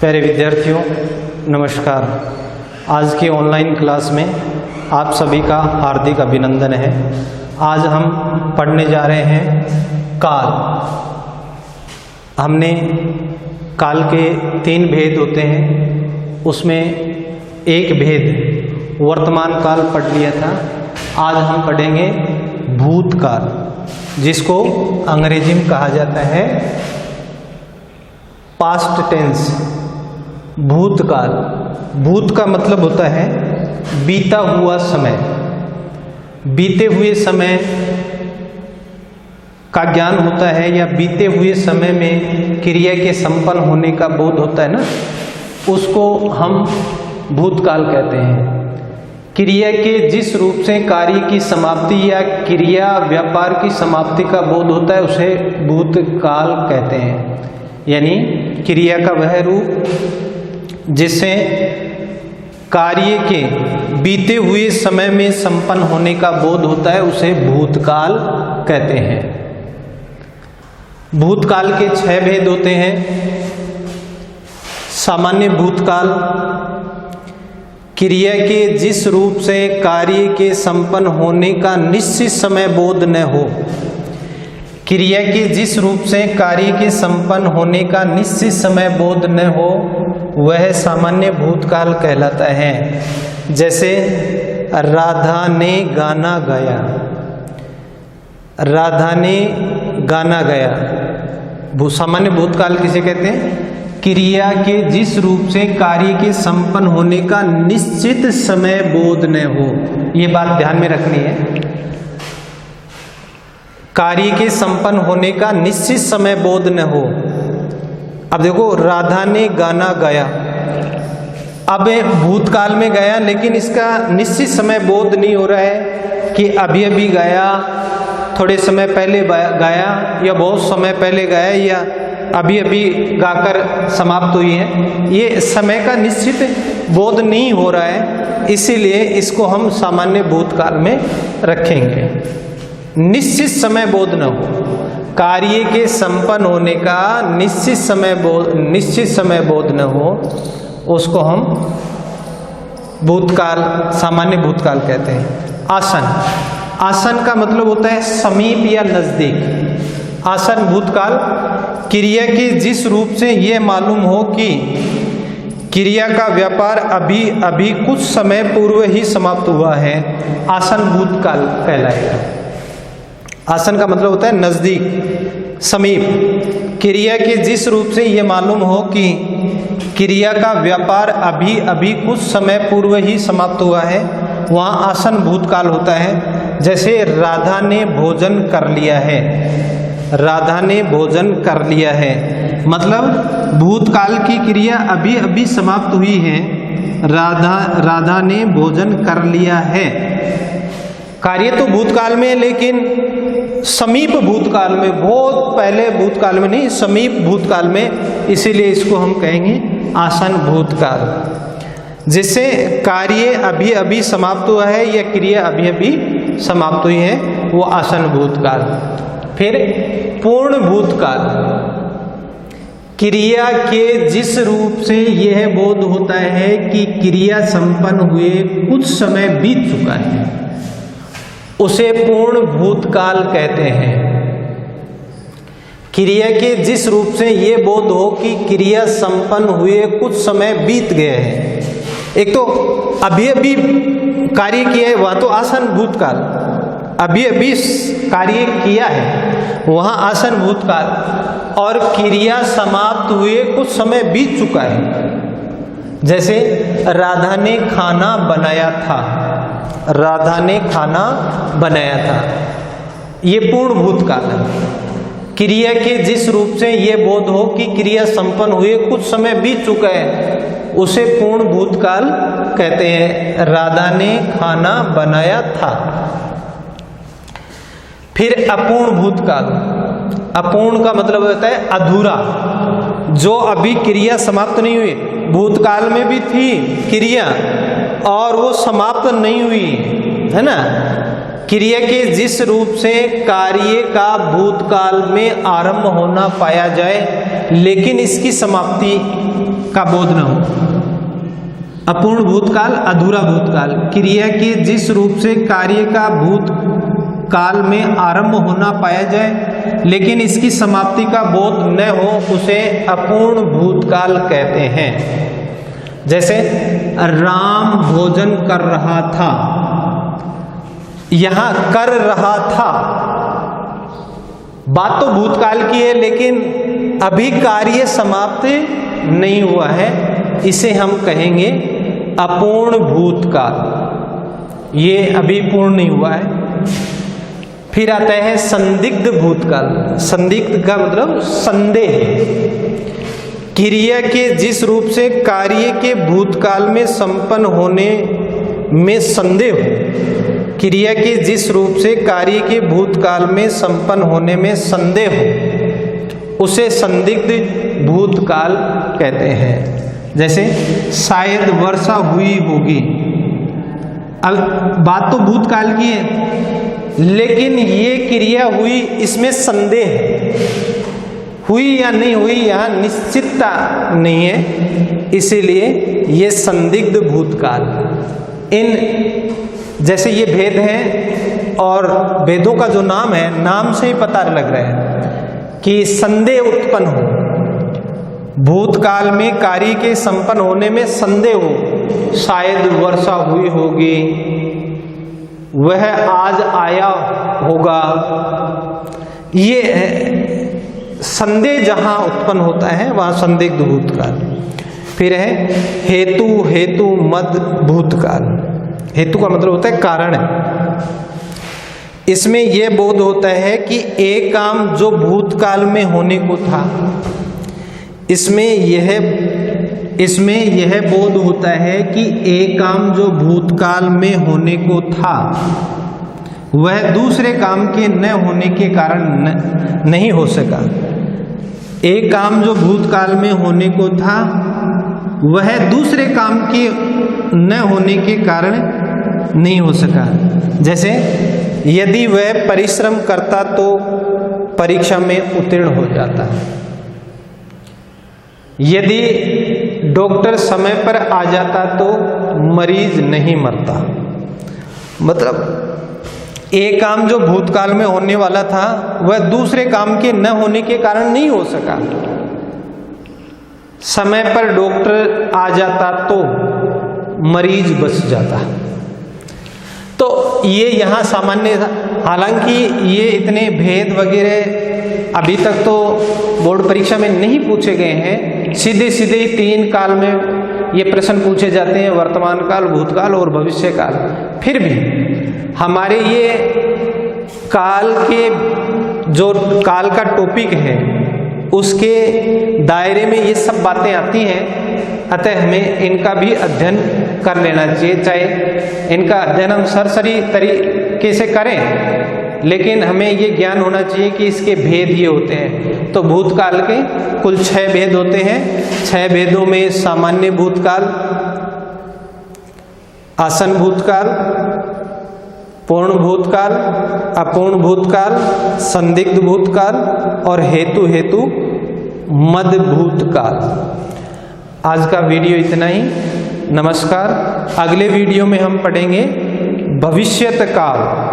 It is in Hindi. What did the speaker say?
प्यारे विद्यार्थियों नमस्कार। आज की ऑनलाइन क्लास में आप सभी का हार्दिक अभिनंदन है। आज हम पढ़ने जा रहे हैं काल। हमने काल के 3 भेद होते हैं, उसमें एक भेद वर्तमान काल पढ़ लिया था। आज हम पढ़ेंगे भूतकाल, जिसको अंग्रेजी में कहा जाता है पास्ट टेंस। भूतकाल, भूत का मतलब होता है बीता हुआ समय। बीते हुए समय का ज्ञान होता है या बीते हुए समय में क्रिया के संपन्न होने का बोध होता है ना, उसको हम भूतकाल कहते हैं। क्रिया के जिस रूप से कार्य की समाप्ति या क्रिया व्यापार की समाप्ति का बोध होता है उसे भूतकाल कहते हैं। यानी क्रिया का वह रूप जिससे कार्य के बीते हुए समय में संपन्न होने का बोध होता है उसे भूतकाल कहते हैं। भूतकाल के 6 भेद होते हैं। सामान्य भूतकाल, क्रिया के जिस रूप से कार्य के संपन्न होने का निश्चित समय बोध न हो। क्रिया के जिस रूप से कार्य के संपन्न होने का निश्चित समय बोध न हो वह सामान्य भूतकाल कहलाता है। जैसे राधा ने गाना गाया। राधा ने गाना गाया सामान्य भूतकाल किसे कहते हैं? क्रिया के जिस रूप से कार्य के संपन्न होने का निश्चित समय बोध न हो। ये बात ध्यान में रखनी है। कार्य के संपन्न होने का निश्चित समय बोध न हो। अब देखो, राधा ने गाना गाया, अब भूतकाल में गाया, लेकिन इसका निश्चित समय बोध नहीं हो रहा है कि अभी अभी गाया, थोड़े समय पहले गाया, या बहुत समय पहले गाया, या अभी अभी गाकर समाप्त हुई है। ये समय का निश्चित बोध नहीं हो रहा है, इसीलिए इसको हम सामान्य भूतकाल में रखेंगे। निश्चित समय बोध न हो, कार्य के संपन्न होने का निश्चित समय बोध न हो, उसको हम भूतकाल, सामान्य भूतकाल कहते हैं। आसन, आसन का मतलब होता है समीप या नजदीक। आसन भूतकाल, क्रिया के जिस रूप से यह मालूम हो कि क्रिया का व्यापार अभी अभी कुछ समय पूर्व ही समाप्त हुआ है, आसन भूतकाल कहलाएगा। आसन का मतलब होता है नजदीक, समीप। क्रिया के जिस रूप से यह मालूम हो कि क्रिया का व्यापार अभी अभी कुछ समय पूर्व ही समाप्त हुआ है, वहाँ आसन भूतकाल होता है। जैसे राधा ने भोजन कर लिया है। राधा ने भोजन कर लिया है मतलब भूतकाल की क्रिया अभी अभी समाप्त हुई है। राधा ने भोजन कर लिया है। कार्य तो भूतकाल में, लेकिन समीप भूतकाल में, बहुत पहले भूतकाल में नहीं, समीप भूतकाल में, इसीलिए इसको हम कहेंगे आसन भूतकाल। जिससे कार्य अभी अभी समाप्त हुआ है या क्रिया अभी अभी समाप्त हुई है, वो आसन भूतकाल। फिर पूर्ण भूतकाल, क्रिया के जिस रूप से यह बोध होता है कि क्रिया संपन्न हुए कुछ समय बीत चुका है, उसे पूर्ण भूतकाल कहते हैं। क्रिया के जिस रूप से ये बोध हो कि क्रिया संपन्न हुए कुछ समय बीत गए हैं। एक तो अभी अभी कार्य किया है, वह तो आसन भूतकाल। अभी अभी कार्य किया है, वहाँ आसन भूतकाल। और क्रिया समाप्त हुए कुछ समय बीत चुका है। जैसे राधा ने खाना बनाया था। राधा ने खाना बनाया था, ये पूर्ण भूतकाल है। क्रिया के जिस रूप से ये बोध हो कि क्रिया संपन्न हुए कुछ समय बीत चुका है, उसे पूर्ण भूतकाल कहते हैं। राधा ने खाना बनाया था। फिर अपूर्ण भूतकाल। अपूर्ण का मतलब होता है अधूरा, जो अभी क्रिया समाप्त नहीं हुई। भूतकाल में भी थी क्रिया और वो समाप्त नहीं हुई है ना। क्रिया के जिस रूप से कार्य का भूतकाल में आरंभ होना पाया जाए, लेकिन इसकी समाप्ति का बोध न हो। अपूर्ण भूतकाल, अधूरा भूतकाल, क्रिया के जिस रूप से कार्य का भूतकाल में आरंभ होना पाया जाए लेकिन इसकी समाप्ति का बोध न हो उसे अपूर्ण भूतकाल कहते हैं। जैसे राम भोजन कर रहा था, यहां कर रहा था, बात तो भूतकाल की है लेकिन अभी कार्य समाप्त नहीं हुआ है, इसे हम कहेंगे अपूर्ण भूतकाल, ये अभी पूर्ण नहीं हुआ है। फिर आता है संदिग्ध भूतकाल। संदिग्ध का मतलब संदेह, क्रिया के जिस रूप से कार्य के भूतकाल में संपन्न होने में संदेह हो, क्रिया के जिस रूप से कार्य के भूतकाल में संपन्न होने में संदेह हो उसे संदिग्ध भूतकाल कहते हैं। जैसे शायद वर्षा हुई होगी, अब बात तो भूतकाल की है लेकिन ये क्रिया हुई इसमें संदेह है, हुई या नहीं हुई यहाँ निश्चितता नहीं है, इसीलिए ये संदिग्ध भूतकाल। इन जैसे ये भेद है और भेदों का जो नाम है, नाम से ही पता लग रहा है कि संदेह उत्पन्न हो, भूतकाल में कार्य के संपन्न होने में संदेह हो, शायद वर्षा हुई होगी, वह आज आया होगा, ये संदेह जहां उत्पन्न होता है वहां संदिग्ध भूतकाल। फिर है हेतु, हेतु मद भूतकाल। हेतु का मतलब होता है कारण। इसमें यह बोध होता है कि एक काम जो भूतकाल में होने को था, इसमें यह बोध होता है कि एक काम जो भूतकाल में होने को था वह दूसरे काम के न होने के कारण नहीं हो सका। एक काम जो भूतकाल में होने को था वह दूसरे काम के न होने के कारण नहीं हो सका। जैसे यदि वह परिश्रम करता तो परीक्षा में उत्तीर्ण हो जाता, यदि डॉक्टर समय पर आ जाता तो मरीज नहीं मरता। मतलब एक काम जो भूतकाल में होने वाला था वह दूसरे काम के न होने के कारण नहीं हो सका। समय पर डॉक्टर आ जाता तो मरीज बच जाता। तो ये यहाँ सामान्य था, हालांकि ये इतने भेद वगैरह अभी तक तो बोर्ड परीक्षा में नहीं पूछे गए हैं। सीधे सीधे 3 काल में ये प्रश्न पूछे जाते हैं, वर्तमान काल, भूतकाल और भविष्य काल। फिर भी हमारे ये काल के जो काल का टॉपिक है उसके दायरे में ये सब बातें आती हैं, अतः हमें इनका भी अध्ययन कर लेना चाहिए। चाहे इनका अध्ययन हम सरसरी तरीके से करें लेकिन हमें ये ज्ञान होना चाहिए कि इसके भेद ये होते हैं। तो भूतकाल के कुल 6 भेद होते हैं। 6 भेदों में सामान्य भूतकाल, आसन भूतकाल, पूर्ण भूतकाल, अपूर्ण भूतकाल, संदिग्ध भूतकाल और हेतु हेतु मद भूतकाल। आज का वीडियो इतना ही। नमस्कार। अगले वीडियो में हम पढ़ेंगे भविष्यत काल।